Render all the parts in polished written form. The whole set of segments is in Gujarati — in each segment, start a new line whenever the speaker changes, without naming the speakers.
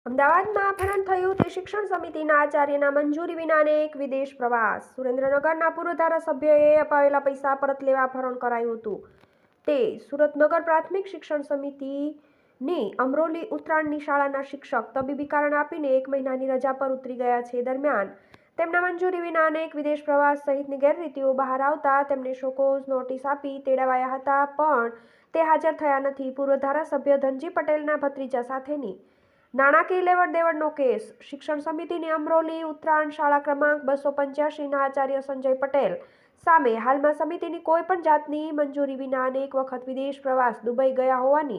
અમદાવાદમાં અપહરણ થયું તે શિક્ષણ સમિતિના આચાર્યના મંજૂરી વિનાને એક વિદેશ પ્રવાસ. સુરેન્દ્રનગરના પૂર્વ ધારાસભ્યએ અપાવેલા પૈસા પરત લેવા અપહરણ કરાયું હતું. તે સુરતનગર પ્રાથમિક શિક્ષણ સમિતિની અમરોલી ઉત્તરાયણની શાળાના શિક્ષક તબીબી કારણ આપીને 1 મહિનાની રજા પર ઉતરી ગયા છે. દરમિયાન તેમના મંજૂરી વિના અનેક વિદેશ પ્રવાસ સહિતની ગેરરીતિઓ બહાર આવતા તેમને શોકોઝ નોટિસ આપી તેડાવાયા હતા, પણ તે હાજર થયા નથી. પૂર્વ ધારાસભ્ય ધનજી પટેલના ભત્રીજા સાથેની નાણાકીય લેવડ દેવડનો કેસ. શિક્ષણ સમિતિની અમરોલી ઉત્તરાયણ શાળા ક્રમાંક 285ના આચાર્ય સંજય પટેલ સામે હાલમાં સમિતિની કોઈ પણ જાતની મંજૂરી વિના અનેક વખત વિદેશ પ્રવાસ દુબઈ ગયા હોવાની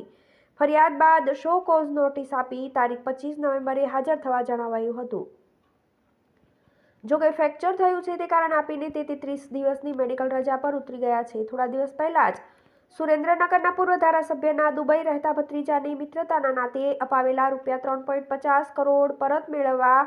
ફરિયાદ બાદ શો કોઝ નોટિસ આપી તારીખ 25 નવેમ્બરે હાજર થવા જણાવાયું હતું. જોકે ફ્રેક્ચર થયું છે તે કારણ આપીને તે 30 દિવસની મેડિકલ રજા પર ઉતરી ગયા છે. થોડા દિવસ પહેલા જ સુરેન્દ્રનગરના પૂર્વ ધારાસભ્યના દુબઈ રહેતા ભત્રીજાની મિત્રતાના નાતે અપાવેલા ₹3.50 કરોડ પરત મેળવવા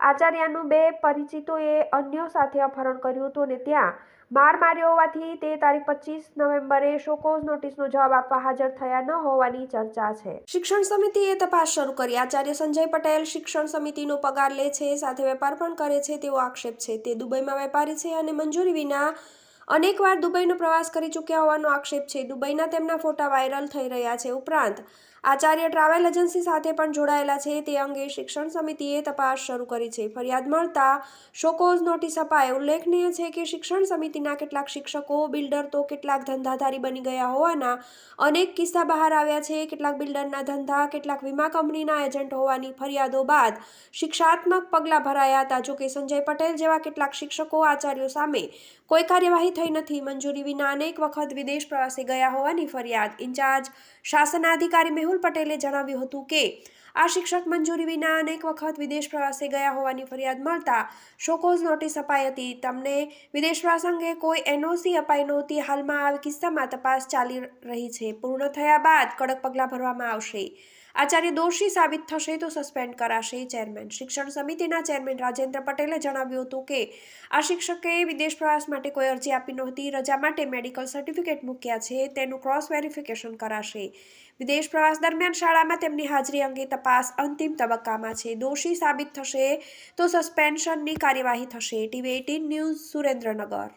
આચાર્યનું 2 પરિચિતોએ અન્યો સાથે અપહરણ કર્યું હતું અને ત્યાં માર માર્યો હોવાથી તે તારીખ 25 નવેમ્બરે શોકોઝ નોટિસનો જવાબ આપવા હાજર થયા ન હોવાની ચર્ચા છે. શિક્ષણ સમિતિએ તપાસ શરૂ કરી. આચાર્ય સંજય પટેલ શિક્ષણ સમિતિનો પગાર લે છે, સાથે વેપાર પણ કરે છે તેવો આક્ષેપ છે. તે દુબઈમાં વેપારી છે અને મંજૂરી વિના અનેકવાર દુબઈનો પ્રવાસ કરી ચૂક્યા હોવાનો આક્ષેપ છે. દુબઈના તેમના ફોટા વાયરલ થઈ રહ્યા છે. ઉપરાંત આચાર્ય ટ્રાવેલ એજન્સી સાથે પણ જોડાયેલા છે. તે અંગે શિક્ષણ સમિતિએ તપાસ શરૂ કરી છે. ફરિયાદ મળતા શોકોઝ નોટિસ અપાય. ઉલ્લેખનીય છે કે શિક્ષણ સમિતિના કેટલાક શિક્ષકો બિલ્ડર તો કેટલાક ધંધાધારી બની ગયા હોવાના અનેક કિસ્સા બહાર આવ્યા છે. કેટલાક બિલ્ડરના ધંધા, કેટલાક વીમા કંપનીના એજન્ટ હોવાની ફરિયાદો બાદ શિક્ષાત્મક પગલાં ભરાયા હતા. જોકે સંજય પટેલ જેવા કેટલાક શિક્ષકો આચાર્યો સામે કોઈ કાર્યવાહી થઈ નથી. મંજૂરી વિના અનેક વખત વિદેશ પ્રવાસે ગયા હોવાની ફરિયાદ. ઇન્ચાર્જ શાસનાધિકારી મેહુલ પટેલે જણાવ્યું હતું કે આ શિક્ષક મંજૂરી વિના અનેક વખત વિદેશ પ્રવાસે ગયા હોવાની ફરિયાદ મળતા શોકોઝ નોટિસ અપાઈ હતી. તેમને વિદેશ પ્રવાસ અંગે કોઈ એનઓસી અપાઈ નહોતી. હાલમાં આ કિસ્સામાં તપાસ ચાલી રહી છે. પૂર્ણ થયા બાદ કડક પગલાં ભરવામાં આવશે. આચાર્ય દોષી સાબિત થશે તો સસ્પેન્ડ કરાશે. ચેરમેન શિક્ષણ સમિતિના ચેરમેન રાજેન્દ્ર પટેલે જણાવ્યું હતું કે આ શિક્ષકે વિદેશ પ્રવાસ માટે કોઈ અરજી આપી નહોતી. રજા માટે મેડિકલ સર્ટિફિકેટ મૂક્યા છે, તેનું ક્રોસ વેરિફિકેશન કરાશે. વિદેશ પ્રવાસ દરમિયાન શાળામાં તેમની હાજરી અંગે તપાસ અંતિમ તબક્કામાં છે. દોષી સાબિત થશે તો સસ્પેન્શનની કાર્યવાહી થશે. TV18 news, Surendranagar.